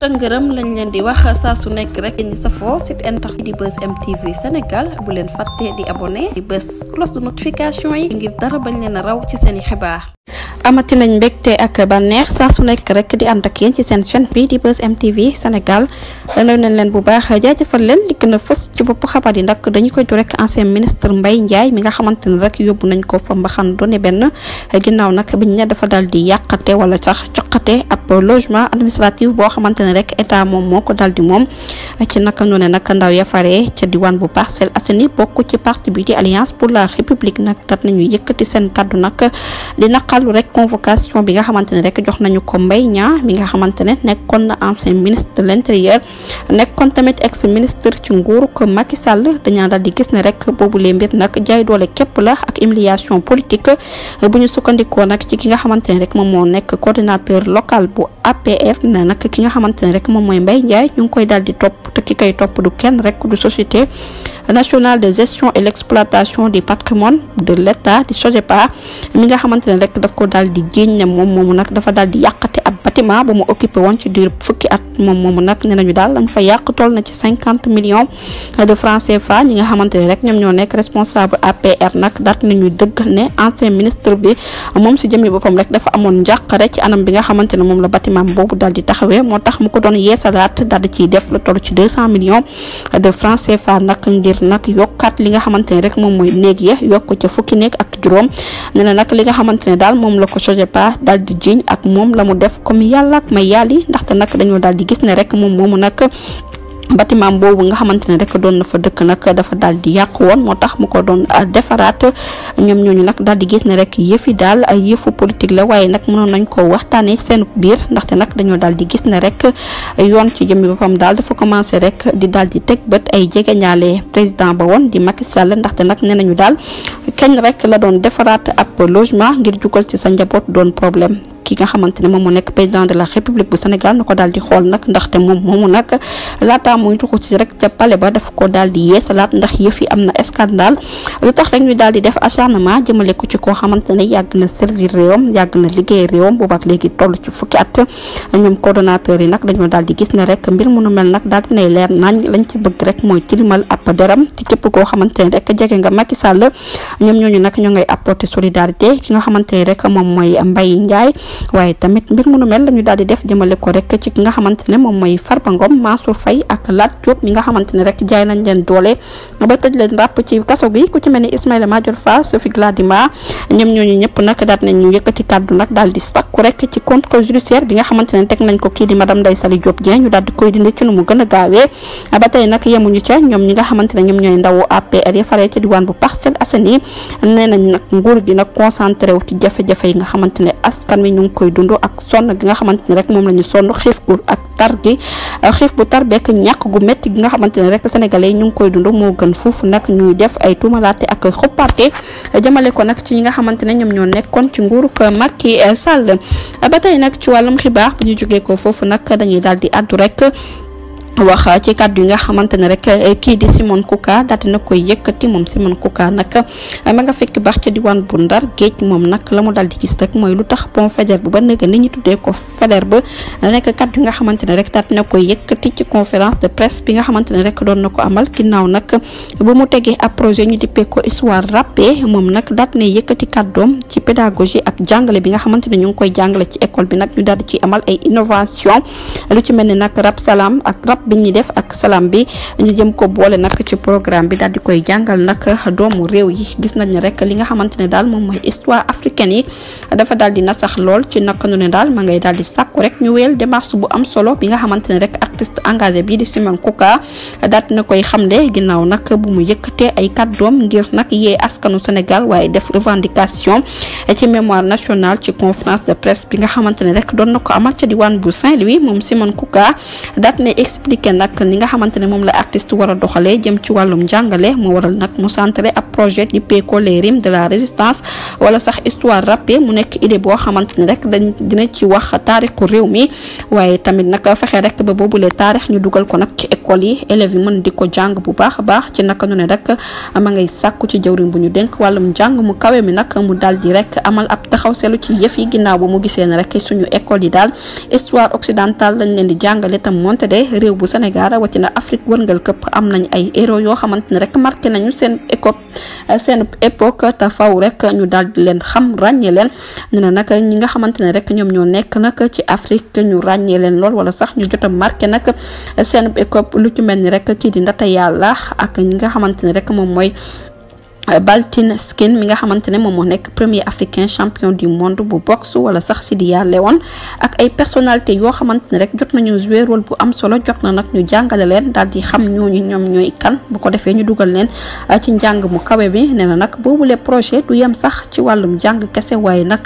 ngërëm lañ leen di wax saa su nekk rek ñi safoo site internet di Buzz M TV Sénégal bu leen fàtte di abonné di bës cloche de notification yi ngir dara bañ leen a raw ci seen i xibaar. amati nañ mbégte ak bànneex saa su nekk rek di ànd ak yéen ci seen chaîne bi di Buzz M TV Sénégal nuyu nañ leen bu baax jaajëfal leen li gën a fës ci bopp xabaar yi nag dañu koy do rek ancien ministre Mbaye Ndiaye mi nga xamante ne rek yóbbu nañ ko fa mbaxan doone benn ginnaaw nag biñ ne dafa daal di yàqate wala sax coqate ab logement administratif boo xamante ne rek état moom moo ko daal di moom ci naka noone nag ndaw ya faree ca diwaan bu Parcelles Assainies bokk ci parti bi di Alliance pour la République nag dat nañu yëkkati seen kaddu nag di naqalu rek convocation bi nga xamante ne rek jox nañu ko Mbaye Niang mi nga xamante ne nekkoon na ancien ministre de l'intérieur nekkoon tamit ex ministre ci nguuru ko Macky Sall dañaa daal di gis ne rek boobu lee mbir nag jaay doole képp la ak humiliation politique bu ñu sukkandikoo nag ci ki nga xamante ne rek moom moo nekk coordinateur local bu APR ne nag ki nga xamante ne rek moom mooy Mbaye Ndiaye ñu ngi koy daal di topp te ki koy topp du kenn rek du société nationale de gestion et l'exploitation du patrimoine de l'État di SOGEPA mi nga xamante ne rek daf ko daal di génn ne moom moomu nag dafa daal di yàqate ab bâtiment ba mu occupé woon ci diir fukki at moom moomu nag ne nañu daal lañ fa yàq toll na ci 50 millions de francs CFA ñi nga xamante ne rek ñoom ñoo nekk responsable APR nag daat nañu dëgg ne ancien ministre bi moom si jëmmi boppam rek dafa amoon njàqare ci anam bi nga xamante ne moom la bâtiment boobu daal di taxawee moo tax mu ko doon yeesalaat daal di ciy def lu toll ci 200 millions de francs CFA nag ngir nag yokkaat li nga xamante ne rek moom mooy néeg ya yokk ca fukki néeg ak juróom ne na nag li nga xamante ne daal moom la ko SOGEPA daal di jiñ ak moom la mu def comme yàlla ak may yàlli ndaxte nag dañoo daal di gis ne rek moom moomu nag bâtiment boobu nga xamante ne rek doon na fa dëkk nag dafa daal di yàqu woon moo tax mu ko doon defaraat ñoom ñooñu nag daal di gis ne rek yëfi daal ay yëfu politique la waaye nag mënoon nañ ko waxtaanee seen biir ndaxte nag dañoo daal di gis ne rek yoon ci jëmmi boppam daal dafa commencé rek di daal di teg bët ay jegeñaale président ba woon di Macky Sall ndaxte nag nee nañu daal kenn rek la doon defaraat ab logement ngir jugal ci sa njaboot doon problème. ki nga xamante ne moom mu nekk président de la république bu Sénégal na ko daal di xool nag ndaxte moom moomu nag laata muy tuxu ci rek ca palais ba daf ko daal di yeesalaat ndax yëf yi am na scandale lu tax rek ñu daal di def acharnement jëmale ko ci koo xamante ne yàgg na servir réewam yàgg na liggéey réewam boobaak léegi toll ci fukki at ñoom coordonnateurs yi nag dañoo daal di gis ne rek mbir mu nu mel nag daal dinay leer nañ lañ ci bëgg rek mooy tilimal ab deram ci képp koo xamante ne rek jege nga Macky Sall ñoom ñooñu nag ñoo ngay apporter solidarité ki nga xamante ne rek moom mooy Mbaye Ndiaye waaye tamit mbir mu nu mel la ñu daal di def jëmale ko rek ci ki nga xamante ne moom mooy Farba Ngom Mansour Faye ak Lat Diop mi nga xamante ne rek jaay nañ leen doole ba tëj leen ràpp ci kaso gi ku ci mel ni Ismaïla Madior Fall Sophie Gladima ñoom ñooñu ñëpp nag daal nañ ñu yëkkati kàddu nag daal di sakku rek ci contrôle judiciaire bi nga xamante ne teg nañ ko kii di madame Ndeye Saly Diop Dieng ñu daal di koy dindi ci nu mu gën a gaawee ba tey nag yemuñu ca ñoom ñi nga xamante ne ñoom ñooy ndawu APR ya faree ci diwaan bu Parcelles Assainies nee nañ nag nguur gi nag concentré wu ci jafe-jafe yi nga xamante ne askan wi ñu ngi koy dund ak sonn gi nga xamante ne rek moom la ñu sonn xiif gu ak tar gi xiif bu tar bekk ñàkk gu métti gi nga xamante ne rek sénégalais yi ñu ngi koy dund moo gën foofu nag ñuy def ay tuumalaate ak xuppaate jëmale ko nag ci ñi nga xamante ne ñoom ñoo nekkoon ci nguuru ko Macky Sall ba tey nag ci wàllum xibaar bu ñu jógee ko foofu nag dañuy daal di addu rek wax ci kàddu yi nga xamante ne rek kii di Simon Kouka daal dina koy yëkkati moom Simon Kouka nag ma nga fekk baax ca diwaan bu Ndar géej moom nag la mu daal di gis rek mooy lu tax pont Faidherbe bu ba nëga nit ñi tuddee ko Faidherbe nekk kàddu yi nga xamante ne rek daal dina koy yëkkati ci conférence de presse bi nga xamante ne rek doon na ko amal ginnaaw nag bu mu tegee ab projet ñu dippee ko histoire rappée moom nag daal dina yëkkati kàddoom ci pédagogie ak jàngale bi nga xamante ne ñu ngi koy jàngale ci école bi nag ñu daal di ci amal ay innovation lu ci mel ni nag rap salam ak rap bi ñuy def ak salam bi ñu jëm ko boole nag ci programme bi daal di koy jàngal nag doomu réew yi gis nañ ne rek li nga xamante ne daal moom mooy histoire africaine yi dafa daal di nasax lool ci naka nu ne daal ma ngay daal di sàkku rek ñu wéyal démarche bu am solo bi nga xamante ne rek artiste engagé bi di Simon Kouka daal dina koy xamle ginnaaw nag bu mu yëkkatee ay kàddoom ngir nag yee askanu Sénégal waaye def revendication ci mémoire nationale ci conférence de presse bi nga xamante ne rek doon na ko amal ca diwaan bu Saint-Louis moom Simon Kouka daal dina expliqué expliquer nag ni nga xamante ne moom la artiste war a doxalee jëm ci wàllum njàngale moo waral nag mu centré ab projet dippee ko les rimes de la résistance wala sax histoire rappée mu nekk idée boo xamante ne rek dina ci wax taarixu réew mi waaye tamit nag fexe rek ba boobulee taarix ñu dugal ko nag ci école yi élèves yi mën di ko jàng bu baax a baax ci naka nu ne rek ma ngay sàkku ci jawriñ bu ñu dénk wàllum njàng mu kawe mi nag mu daal di rek amal ab taxaw seetlu ci yëf yi ginnaaw ba mu gisee ne rek suñu école yi daal histoire occidentale lañ leen di jàngale tam moonte de réew bu Sénégal rawatina Afrique wërngal këpp am nañ ay héros yoo xamante ne rek marqué nañu seen époque te faw rek ñu daal di leen xam ràññee leen ñu ne nag ñi nga xamante ne rek ñoom ñoo nekk nag ci Afrique ñu ràññee leen lool wala sax ñu jot a marqué nag seen époque lu ci mel ni rek kii di Ndata Yàlla ak ñi nga xamante ne rek moom mooy Baltin Skin mi nga xamante ne moom moo nekk premier africain champion du monde bu boxe wala sax Sidiya Léone ak ay personnalité yoo xamante ne rek jot nañu jouer rôle bu am solo jot na nag ñu jàngale leen daal di xam ñooñu ñoom ñooy kan bu ko defee ñu dugal leen ci njàng mu kawe bi nee na nag boobule projet du yem sax ci wàllum jàng kese waaye nag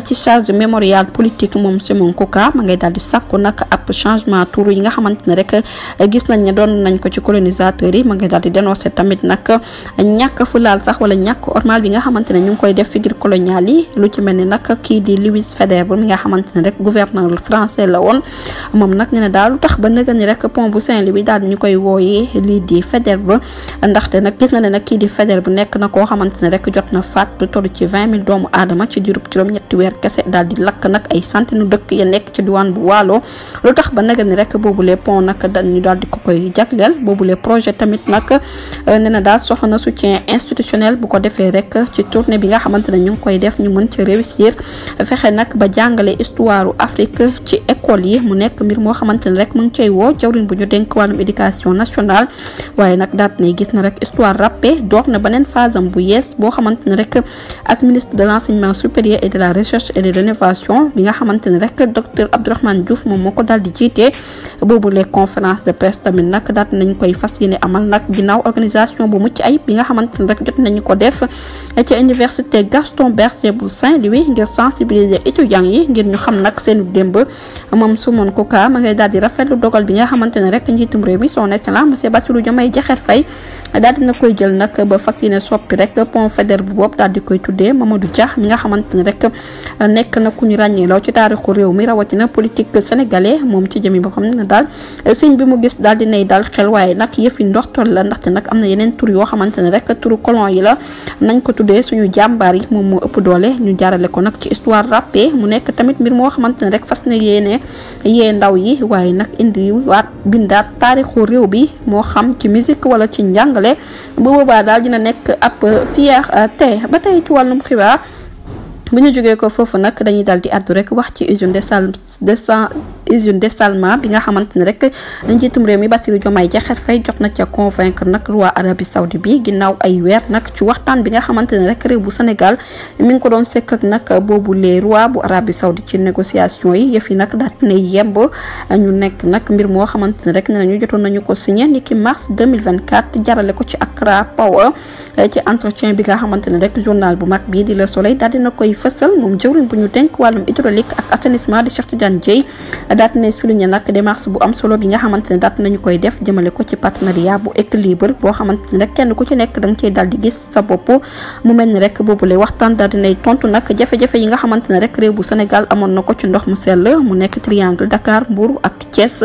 ci charge mémorial politique moom Simon Kouka ma ngay daal di sàkku nag ab changement tour yi nga xamante ne rek gis nañ ne doon nañ ko ci colonisateurs yi ma ngay daal di dénoncer tamit nag ñàkk fulaal sax wala ñàkk ormal bi nga xamante ne ñu ngi koy def figure coloniale yi lu ci mel ni nag kii di Louis Faidherbe mi nga xamante ne rek gouverneur français la woon moom nag ne na daal lu tax ba nëga ni rek pont bu Saint-Louis daal ñu koy wooyee lii di Faidherbe ndaxte nag gis na ne nag kii di Faidherbe nekk na koo xamante ne rek jot na faat lu toll ci 20 000 doomu aadama ci diirub juróom-ñetti weer kese daal di lakk nag ay centaine dëkk ya nekk ci diwaan bu Waalo lu tax ba nëga ni rek boobule pont nag dañu daal di ko koy jagleel boobule projet tamit nag ne na daal soxla na soutien institutionnel bu ko defee rek ci tournée bi nga xamante ne ñu ngi koy def ñu mën ci réussir fexe nag ba jàngale histoire Afrique ci école yi mu nekk mbir moo xamante ne rek mu ngi cay woo jawriñ bu ñu dénk wàllum éducation nationale waaye nag daat nay gis na rek histoire rappée door na beneen phase am bu yees boo xamante ne rek ak ministre de l'enseignement supérieur et de la recherche et de l'innovation bi nga xamante ne rek docteur Abdourahmane Diouf moom moo ko daal di jiitee boobu les conférences de presse tamit nag daat nañ koy fas yéene amal nag ginnaaw organisation bu mucc ayib bi nga xamante ne rek jot nañu ko def ci université Gaston Berger bu Saint-Louis ngir sensibiliser étudiants yi ngir ñu xam nag seen démb moom Simon Kouka ma ngay daal di rafetlu dogal bi nga xamante ne rek njiitum réew mi son excellence monsieur Bassirou Diomaye Diakhar Faye daal dina koy jël nag ba fas yéene soppi rek pont Faidherbe bu boobu daal di koy tuddee Mamadou Dia mi nga xamante ne rek nekk na ku ñu ràññee law ci taarixu réew mi rawatina politique sénégalais moom ci jëmi boo xam ne daal signe bi mu gis daal di nay daal xel waaye nag yëfi ndoxtol la ndaxte nag am na yeneen tur yoo xamante ne rek turu colon yi la nañ ko tuddee suñu jàmbaar yi moom moo ëpp doole ñu jaarale ko nag ci histoire rappée mu nekk tamit mbir moo xamante ne rek fas na yéene yee ndaw yi waaye nag indi waat bindaat taarixu réew bi moo xam ci musique wala ci njàngale bu boobaa daal dina nekk ab fierté ba tey ci wàllum xibaar bu ñu jógee ko foofu nag dañuy daal di àddu rek wax ci usine dessalement bi nga xamante ne rek njiitum réew mi Bassirou Diomaye Diakhar Faye jot na ca convaincre nag roi Arabie Saoudi bi ginnaaw ay weer nag ci waxtaan bi nga xamante ne rek réew bu Sénégal mi ngi ko doon sekk ak nag boobu les roi bu Arabie Saoudi ci négociation yi yëf yi nag daal di yemb ñu nekk nag mbir moo xamante ne rek ne nañu jotoon nañu ko signé ni ki mars 2024 jarale ko ci Accra Power ci entretien bi nga xamante ne rek journal bu mag bii di Le Soleil daal dina koy fësal moom jëwriñ bu ñu dénk wàllum hydraulique ak assainissement di Cheikh Tidiane Dièye daat na souligné nag démarche bu am solo bi nga xamante ne daat nañu koy def jëmale ko ci partenariat bu équilibre boo xamante ne rek kenn ku ci nekk da nga cey daal di gis sa bopp mu mel ni rek boobu lay waxtaan daal dinay tontu nag jafe-jafe yi nga xamante ne rek réew bu Sénégal amoon na ko ci ndox mu sell mu nekk triangle Dakar Mbour ak Thiès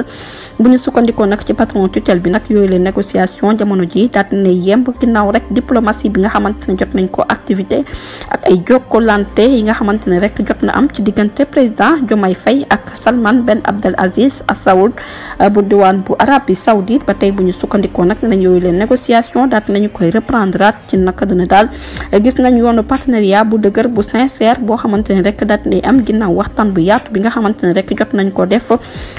bu ñu sukkandikoo nag ci patron tutelle bi nag yooyu les négociations jamono ji daat dinay yemb ginnaaw rek diplomatie bi nga xamante ne jot nañ ko activité ak ay jokkalante yi nga xamante ne rek jot na am ci diggante président Diomaye Faye ak Salman Ben Abdel Aziz Saoud bu diwaan bu Arabie Saoudite ba tey bu ñu sukkandikoo nag nañ yooyu leen négociation daat nañu koy reprendre ci naka dina daal gis nañ yoonu partenariat bu dëgër bu sincère boo xamante ne rek daat nay am ginnaaw waxtaan bu yaatu bi nga xamante ne rek jot nañ ko def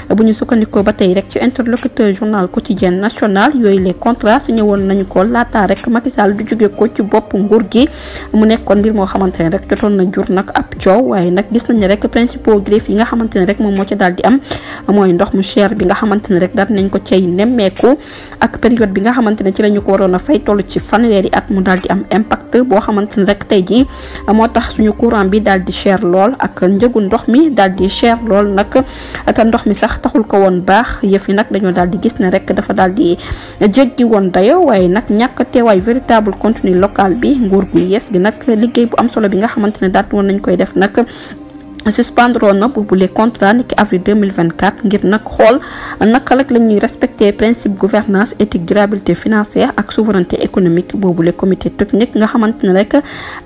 bu ñu sukkandikoo ba tey rek ci interlocuteur journal quotidien national yooyu les contrats su ñëwoon nañu ko laata rek Macky Sall du jóge ko ci bopp nguur gi mu nekkoon mbir moo xamante ne rek jotoon na jur nag ab coow waaye nag gis nañ ne rek principaux griefs yi nga xamante ne rek moom moo ci daal di am mooy ndox mu cher bi nga xamante ne rek daal nañ ko cay nemmeeku ak période bi nga xamante ne ci la ñu ko waroon a fay toll ci fanweeri at mu daal di am impact boo xamante ne rek tey jii moo tax suñu courant bi daal di cher lool ak njëgu ndox mi daal di cher lool nag te ndox mi sax taxul ko woon baax yëf yi nag dañoo daal di gis ne rek dafa daal di jéggi woon dayo waaye nag ñàkk teewaay véritable contenu local bi nguur gu yees gi nag liggéey bu am solo bi nga xamante ne daal woon nañ koy def nag suspendre woon na boobule contrat niki avril 2024 ngir nag xool naka la ñuy respecter principe gouvernance éthique durabilité financière ak souveraineté économique boobule comité technique nga xamante ne rek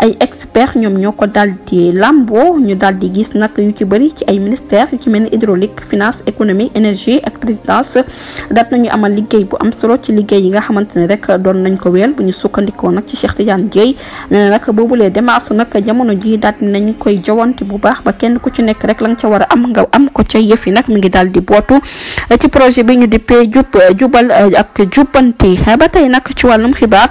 ay experts ñoom ñoo ko daal di lamboo ñu daal di gis nag yu ci bëri ci ay ministères yu ci mel ni hydraulique finance économie énergie ak présidence daat nañu amal liggéey bu am solo ci liggéey yi nga xamante ne rek doon nañ ko wéel bu ñu sukkandikoo nag ci Cheikh Tidiane Dièye nee na nag boobule démarche nag jamono ji daat nañ koy jawante bu baax ba kenn ku ci nekk rek la nga ca war a am nga am ko ca yëf yi nag mi ngi daal di bootu ci projet bi ñu dippee jubal ak jubbanti ba tey nag ci wàllum xibaar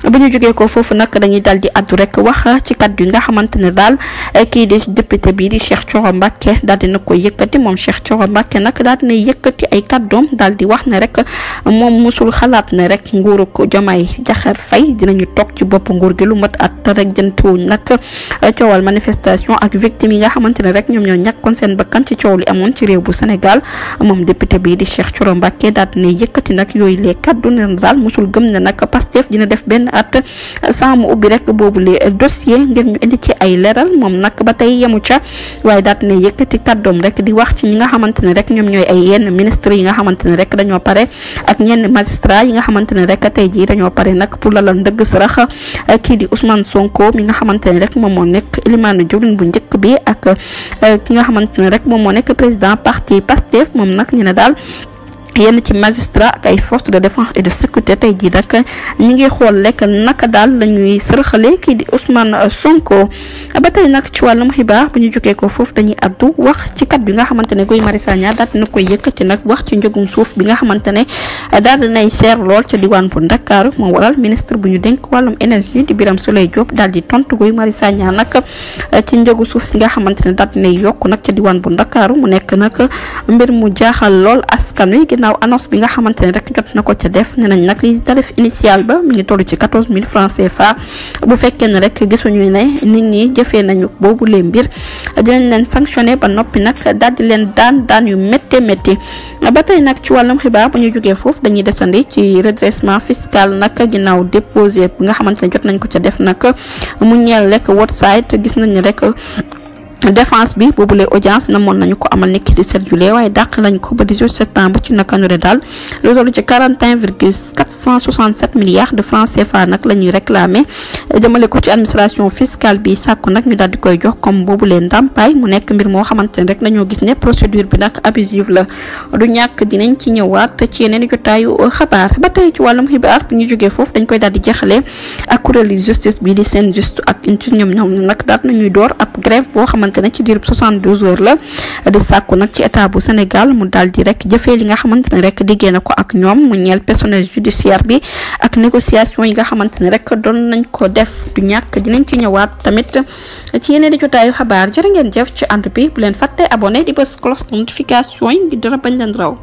bu ñu jógee ko foofu nag dañuy daal di addu rek wax ci kaddu yi nga xamante ne daal kii di député bii di Cheikh Thioro Mbacké daal di na ko yëkkati moom Cheikh Thioro Mbacké nag daal di na yëkkati ay kaddoom daal di wax ne rek moom musul xalaat ne rek nguuru ko Diomaye Diakhar Faye dinañu toog ci bopp nguur gi lu mat at rek jëntuwuñ nag coowal manifestation ak victime yi nga xamante ne rek ñoom ñoo ñàkkoon seen bakkan ci coow li amoon ci réew bu Sénégal moom député bii di Cheikh Thioro Mbacké daal di ne yëkkati nag yooyu les kaddu ne daal musul gëm ne nag Pastef dina def benn at sans mu ubbi rek boobu le dossier ngir ñu indi ci ay leeral moom nag ba tey yemu ca waaye daal di ne yëkkati kaddoom rek di wax ci ñi nga xamante ne rek ñoom ñooy ay yenn ministre yi nga xamante ne rek dañoo pare ak ñenn magistrat yi nga xamante ne rek tey jii dañoo pare nag pour lalal ndëgg sarax kii di Ousmane Sonko mi nga xamante ne rek moom moo nekk ilimaanu jawriñ bu njëkk bi ak ki nga xamante ne rek moom moo nekk président parti Pastef moom nag ñu ne daal yenn ci magistrat ak ay forces de défense et de sécurité tey jii nag ñu ngi xool lekk naka daal la ñuy sërxale kii di Ousmane Sonko ba tey nag ci wàllum xibaar bu ñu jógee ko foofu dañuy addu wax ci kat bi nga xamante ne Guy Marius Sagna daal dina koy yëkkati nag wax ci njëgum suuf bi nga xamante ne daal dinay cher lool ca diwaan bu Ndakaaru moo waral ministre bu ñu dénk wàllum énergie di Birame Souleye Diop daal di tontu Guy Marius Sagna nag ci njëgu suuf si nga xamante ne daal dinay yokk nag ca diwaan bu Ndakaaru mu nekk nag mbir mu jaaxal lool askan wi ginnaaw annonce bi nga xamante ne rek jot na ko ca def ne nañ nag li tarif initial ba mi ngi toll ci 14 000 francs CFA bu fekkee ne rek gisuñu ne nit ñi jëfee nañu boobu lee mbir dinañ leen sanctionné ba noppi nag daal di leen daan yu métti métti ba tey nag ci wàllum xibaar bu ñu jógee foofu dañuy desandi ci redressement fiscal nag ginnaaw déposé bi nga xamante ne jot nañ ko ca def nag mu ñeel rek website gis nañ ne rek défense bi boobule audience namoon nañu ko amal nekk 17 juillet waaye dàq lañ ko ba 18 septembre ci naka ñu daal lu toll ci 41,467 milliards de francs CFA nag la ñuy réclamer jëmale ko ci administration fiscale bi sàkku nag ñu daal di koy jox comme boobule ndàmpaay mu nekk mbir moo xamante ne rek dañoo gis ne procédure bi nag abusive la du ñàkk dinañ ci ñëwaat ci yeneen jotaayu xabaar ba tey ci wàllum xibaar bu ñu jógee foofu dañ koy daal di jeexalee ak kuréelu justice bi di seen juste ak inti ñoom nag daal nañuy door ab grève boo xamante ne ci diirub 72 heures la di sàkku nag ci état bu Sénégal mu daal di rek jëfee li nga xamante ne rek diggee na ko ak ñoom mu ñeel personnel judiciaire bi ak négociation yi nga xamante ne rek doon nañ ko def du ñàkk dinañ ci ñëwaat tamit ci yeneen di jotaayu xabaar jërë ngeen jëf ci ànd bi bu leen fàtte abonné di bës cloche notification yi ngir dara bañ leen raw